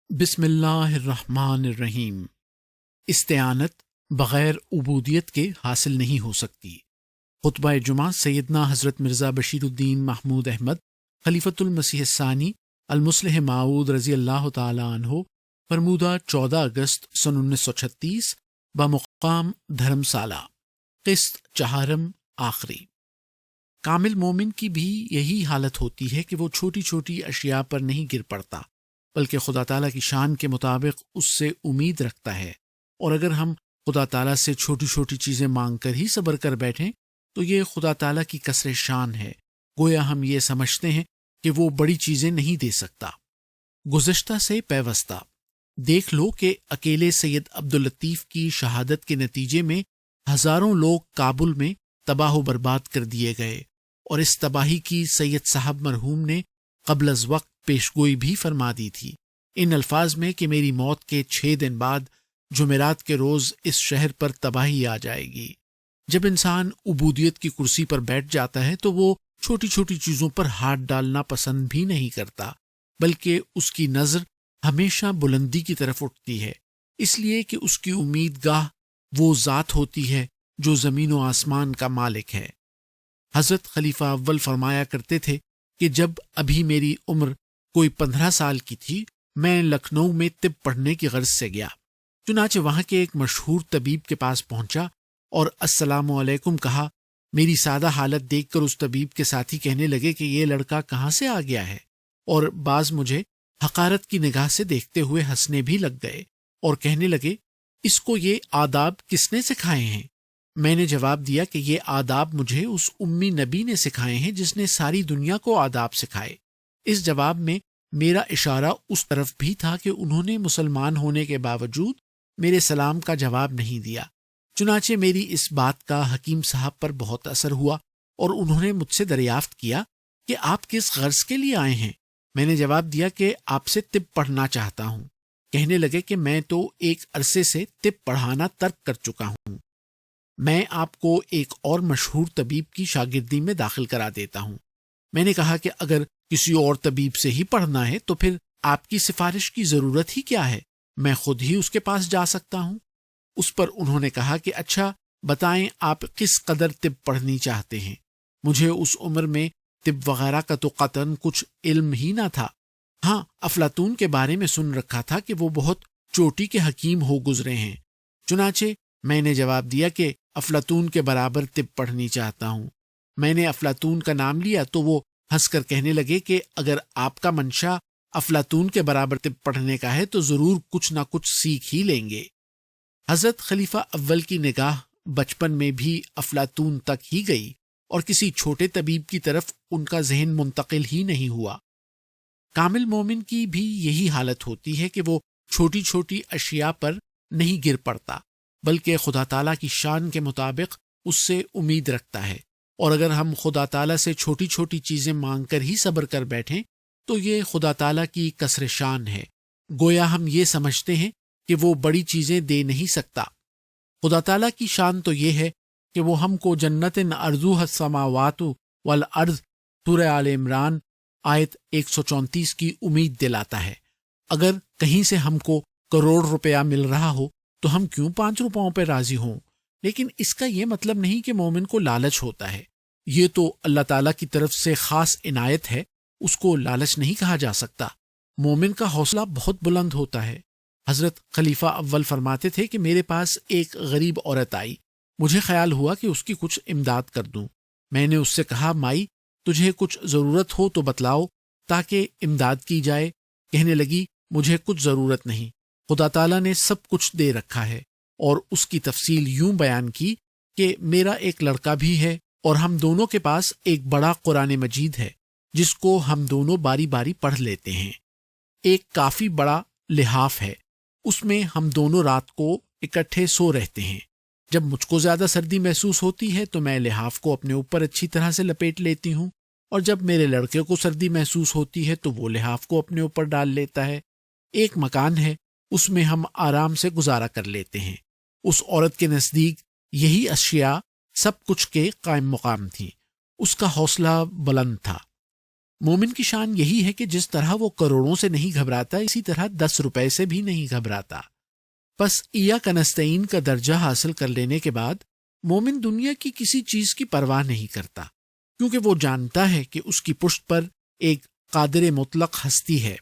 بسم اللہ الرحمن الرحیم۔ استعانت بغیر عبودیت کے حاصل نہیں ہو سکتی۔ خطبہ جمعہ سیدنا حضرت مرزا بشیر الدین محمود احمد خلیفۃ المسیح الثانی المصلح موعود رضی اللہ تعالی عنہ، فرمودہ 14 اگست سن 1936 بمقام دھرمسالہ، قسط چہارم آخری۔ کامل مومن کی بھی یہی حالت ہوتی ہے کہ وہ چھوٹی چھوٹی اشیاء پر نہیں گر پڑتا، بلکہ خدا تعالیٰ کی شان کے مطابق اس سے امید رکھتا ہے۔ اور اگر ہم خدا تعالیٰ سے چھوٹی چھوٹی چیزیں مانگ کر ہی صبر کر بیٹھیں تو یہ خدا تعالیٰ کی کثر شان ہے، گویا ہم یہ سمجھتے ہیں کہ وہ بڑی چیزیں نہیں دے سکتا۔ گزشتہ سے پیوستہ دیکھ لو کہ اکیلے سید عبداللطیف کی شہادت کے نتیجے میں ہزاروں لوگ کابل میں تباہ و برباد کر دیے گئے، اور اس تباہی کی سید صاحب مرحوم نے قبل از وقت پیشگوئی بھی فرما دی تھی، ان الفاظ میں کہ میری موت کے 6 دن بعد جمعرات کے روز اس شہر پر تباہی آ جائے گی۔ جب انسان عبودیت کی کرسی پر بیٹھ جاتا ہے تو وہ چھوٹی چھوٹی چیزوں پر ہاتھ ڈالنا پسند بھی نہیں کرتا، بلکہ اس کی نظر ہمیشہ بلندی کی طرف اٹھتی ہے، اس لیے کہ اس کی امید گاہ وہ ذات ہوتی ہے جو زمین و آسمان کا مالک ہے۔ حضرت خلیفہ اول فرمایا کرتے تھے کہ جب ابھی میری عمر کوئی 15 سال کی تھی، میں لکھنؤ میں طب پڑھنے کی غرض سے گیا۔ چنانچہ وہاں کے ایک مشہور طبیب کے پاس پہنچا اور السلام علیکم کہا۔ میری سادہ حالت دیکھ کر اس طبیب کے ساتھی کہنے لگے کہ یہ لڑکا کہاں سے آ گیا ہے، اور بعض مجھے حقارت کی نگاہ سے دیکھتے ہوئے ہنسنے بھی لگ گئے اور کہنے لگے اس کو یہ آداب کس نے سکھائے ہیں؟ میں نے جواب دیا کہ یہ آداب مجھے اس امی نبی نے سکھائے ہیں جس نے ساری دنیا کو آداب سکھائے۔ اس جواب میں میرا اشارہ اس طرف بھی تھا کہ انہوں نے مسلمان ہونے کے باوجود میرے سلام کا جواب نہیں دیا۔ چنانچہ میری اس بات کا حکیم صاحب پر بہت اثر ہوا اور انہوں نے مجھ سے دریافت کیا کہ آپ کس غرض کے لیے آئے ہیں؟ میں نے جواب دیا کہ آپ سے طب پڑھنا چاہتا ہوں۔ کہنے لگے کہ میں تو ایک عرصے سے طب پڑھانا ترک کر چکا ہوں، میں آپ کو ایک اور مشہور طبیب کی شاگردی میں داخل کرا دیتا ہوں۔ میں نے کہا کہ اگر کسی اور طبیب سے ہی پڑھنا ہے تو پھر آپ کی سفارش کی ضرورت ہی کیا ہے، میں خود ہی اس کے پاس جا سکتا ہوں۔ اس پر انہوں نے کہا کہ اچھا بتائیں آپ کس قدر طب پڑھنی چاہتے ہیں؟ مجھے اس عمر میں طب وغیرہ کا تو قطعاً کچھ علم ہی نہ تھا۔ ہاں، افلاطون کے بارے میں سن رکھا تھا کہ وہ بہت چوٹی کے حکیم ہو گزرے ہیں۔ چنانچہ میں نے جواب دیا کہ افلاطون کے برابر طب پڑھنی چاہتا ہوں۔ میں نے افلاطون کا نام لیا تو وہ ہنس کر کہنے لگے کہ اگر آپ کا منشا افلاطون کے برابر طب پڑھنے کا ہے تو ضرور کچھ نہ کچھ سیکھ ہی لیں گے۔ حضرت خلیفہ اول کی نگاہ بچپن میں بھی افلاطون تک ہی گئی اور کسی چھوٹے طبیب کی طرف ان کا ذہن منتقل ہی نہیں ہوا۔ کامل مومن کی بھی یہی حالت ہوتی ہے کہ وہ چھوٹی چھوٹی اشیاء پر نہیں گر پڑتا، بلکہ خدا تعالیٰ کی شان کے مطابق اس سے امید رکھتا ہے۔ اور اگر ہم خدا تعالیٰ سے چھوٹی چھوٹی چیزیں مانگ کر ہی صبر کر بیٹھیں تو یہ خدا تعالیٰ کی کثر شان ہے، گویا ہم یہ سمجھتے ہیں کہ وہ بڑی چیزیں دے نہیں سکتا۔ خدا تعالیٰ کی شان تو یہ ہے کہ وہ ہم کو جنت ارضها السماوات والارض، سورہ آل عمران آیت 134 کی امید دلاتا ہے۔ اگر کہیں سے ہم کو کروڑ روپیہ مل رہا ہو تو ہم کیوں 5 روپوں پہ راضی ہوں؟ لیکن اس کا یہ مطلب نہیں کہ مومن کو لالچ ہوتا ہے، یہ تو اللہ تعالیٰ کی طرف سے خاص عنایت ہے، اس کو لالچ نہیں کہا جا سکتا۔ مومن کا حوصلہ بہت بلند ہوتا ہے۔ حضرت خلیفہ اول فرماتے تھے کہ میرے پاس ایک غریب عورت آئی، مجھے خیال ہوا کہ اس کی کچھ امداد کر دوں۔ میں نے اس سے کہا مائی تجھے کچھ ضرورت ہو تو بتلاؤ تاکہ امداد کی جائے۔ کہنے لگی مجھے کچھ ضرورت نہیں، خدا تعالیٰ نے سب کچھ دے رکھا ہے۔ اور اس کی تفصیل یوں بیان کی کہ میرا ایک لڑکا بھی ہے اور ہم دونوں کے پاس ایک بڑا قرآن مجید ہے جس کو ہم دونوں باری باری پڑھ لیتے ہیں۔ ایک کافی بڑا لحاف ہے، اس میں ہم دونوں رات کو اکٹھے سو رہتے ہیں۔ جب مجھ کو زیادہ سردی محسوس ہوتی ہے تو میں لحاف کو اپنے اوپر اچھی طرح سے لپیٹ لیتی ہوں، اور جب میرے لڑکے کو سردی محسوس ہوتی ہے تو وہ لحاف کو اپنے اوپر ڈال لیتا ہے۔ ایک مکان ہے، اس میں ہم آرام سے گزارا کر لیتے ہیں۔ اس عورت کے نزدیک یہی اشیاء سب کچھ کے قائم مقام تھیں۔ اس کا حوصلہ بلند تھا۔ مومن کی شان یہی ہے کہ جس طرح وہ کروڑوں سے نہیں گھبراتا، اسی طرح 10 روپے سے بھی نہیں گھبراتا۔ پس ایاک نستعین کا درجہ حاصل کر لینے کے بعد مومن دنیا کی کسی چیز کی پرواہ نہیں کرتا، کیونکہ وہ جانتا ہے کہ اس کی پشت پر ایک قادر مطلق ہستی ہے۔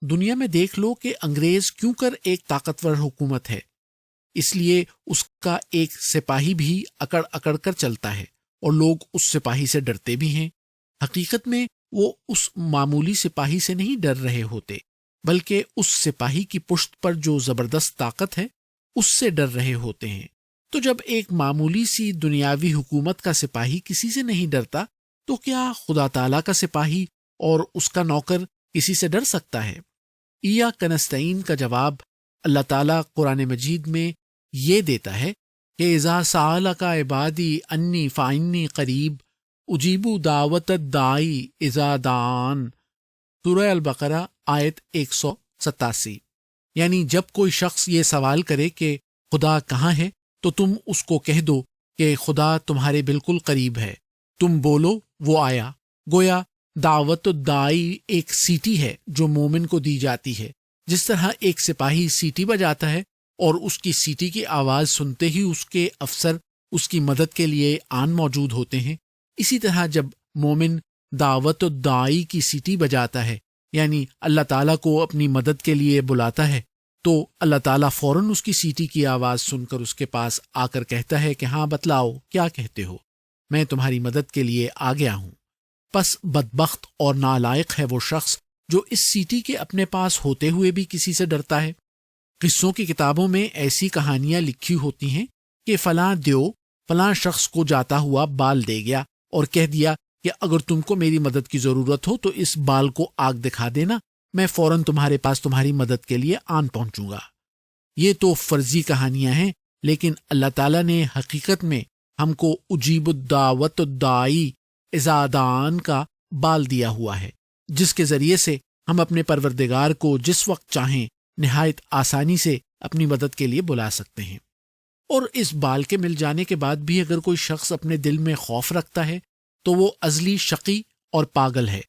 دنیا میں دیکھ لو کہ انگریز کیوں کر ایک طاقتور حکومت ہے، اس لیے اس کا ایک سپاہی بھی اکڑ اکڑ کر چلتا ہے اور لوگ اس سپاہی سے ڈرتے بھی ہیں۔ حقیقت میں وہ اس معمولی سپاہی سے نہیں ڈر رہے ہوتے، بلکہ اس سپاہی کی پشت پر جو زبردست طاقت ہے اس سے ڈر رہے ہوتے ہیں۔ تو جب ایک معمولی سی دنیاوی حکومت کا سپاہی کسی سے نہیں ڈرتا، تو کیا خدا تعالیٰ کا سپاہی اور اس کا نوکر کسی سے ڈر سکتا ہے؟ ایاک نستعین کا جواب اللہ تعالیٰ قرآن مجید میں یہ دیتا ہے کہ اذا سألک عبادی انی فإنی قریب اجیب دعوت الداعی اذا دعان، سورہ البقرہ آیت 187۔ یعنی جب کوئی شخص یہ سوال کرے کہ خدا کہاں ہے تو تم اس کو کہہ دو کہ خدا تمہارے بالکل قریب ہے، تم بولو وہ آیا۔ گویا دعوت الداعی ایک سیٹی ہے جو مومن کو دی جاتی ہے۔ جس طرح ایک سپاہی سیٹی بجاتا ہے اور اس کی سیٹی کی آواز سنتے ہی اس کے افسر اس کی مدد کے لیے آن موجود ہوتے ہیں، اسی طرح جب مومن دعوت الداعی کی سیٹی بجاتا ہے، یعنی اللہ تعالیٰ کو اپنی مدد کے لیے بلاتا ہے، تو اللہ تعالیٰ فوراً اس کی سیٹی کی آواز سن کر اس کے پاس آ کر کہتا ہے کہ ہاں بتلاؤ کیا کہتے ہو، میں تمہاری مدد کے لیے آ گیا ہوں۔ پس بدبخت اور نالائق ہے وہ شخص جو اس سیٹی کے اپنے پاس ہوتے ہوئے بھی کسی سے ڈرتا ہے۔ قصوں کی کتابوں میں ایسی کہانیاں لکھی ہوتی ہیں کہ فلاں دیو فلاں شخص کو جاتا ہوا بال دے گیا اور کہہ دیا کہ اگر تم کو میری مدد کی ضرورت ہو تو اس بال کو آگ دکھا دینا، میں فوراً تمہارے پاس تمہاری مدد کے لیے آن پہنچوں گا۔ یہ تو فرضی کہانیاں ہیں، لیکن اللہ تعالیٰ نے حقیقت میں ہم کو اجیب الدعوت الداعی اذا دعان کا بال دیا ہوا ہے، جس کے ذریعے سے ہم اپنے پروردگار کو جس وقت چاہیں نہایت آسانی سے اپنی مدد کے لیے بلا سکتے ہیں۔ اور اس بال کے مل جانے کے بعد بھی اگر کوئی شخص اپنے دل میں خوف رکھتا ہے تو وہ ازلی شقی اور پاگل ہے۔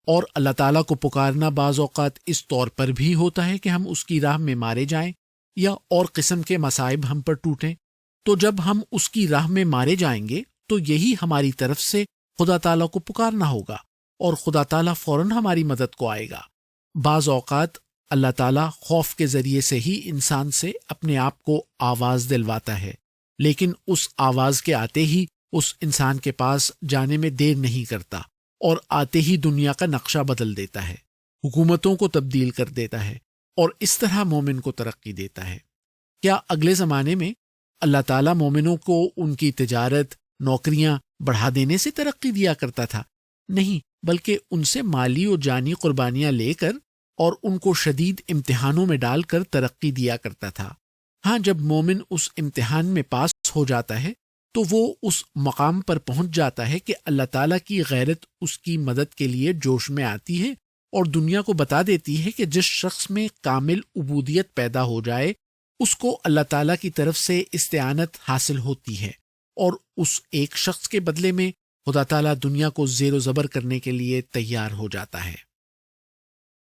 اور اللہ تعالیٰ کو پکارنا بعض اوقات اس طور پر بھی ہوتا ہے کہ ہم اس کی راہ میں مارے جائیں یا اور قسم کے مصائب ہم پر ٹوٹیں۔ تو جب ہم اس کی راہ میں مارے جائیں گے تو یہی ہماری طرف سے خدا تعالیٰ کو پکارنا ہوگا اور خدا تعالیٰ فوراً ہماری مدد کو آئے گا۔ بعض اوقات اللہ تعالیٰ خوف کے ذریعے سے ہی انسان سے اپنے آپ کو آواز دلواتا ہے، لیکن اس آواز کے آتے ہی اس انسان کے پاس جانے میں دیر نہیں کرتا اور آتے ہی دنیا کا نقشہ بدل دیتا ہے، حکومتوں کو تبدیل کر دیتا ہے اور اس طرح مومن کو ترقی دیتا ہے۔ کیا اگلے زمانے میں اللہ تعالیٰ مومنوں کو ان کی تجارت، نوکریاں بڑھا دینے سے ترقی دیا کرتا تھا؟ نہیں، بلکہ ان سے مالی اور جانی قربانیاں لے کر اور ان کو شدید امتحانوں میں ڈال کر ترقی دیا کرتا تھا۔ ہاں، جب مومن اس امتحان میں پاس ہو جاتا ہے تو وہ اس مقام پر پہنچ جاتا ہے کہ اللہ تعالیٰ کی غیرت اس کی مدد کے لیے جوش میں آتی ہے اور دنیا کو بتا دیتی ہے کہ جس شخص میں کامل عبودیت پیدا ہو جائے اس کو اللہ تعالیٰ کی طرف سے استعانت حاصل ہوتی ہے، اور اس ایک شخص کے بدلے میں خدا تعالیٰ دنیا کو زیر و زبر کرنے کے لیے تیار ہو جاتا ہے۔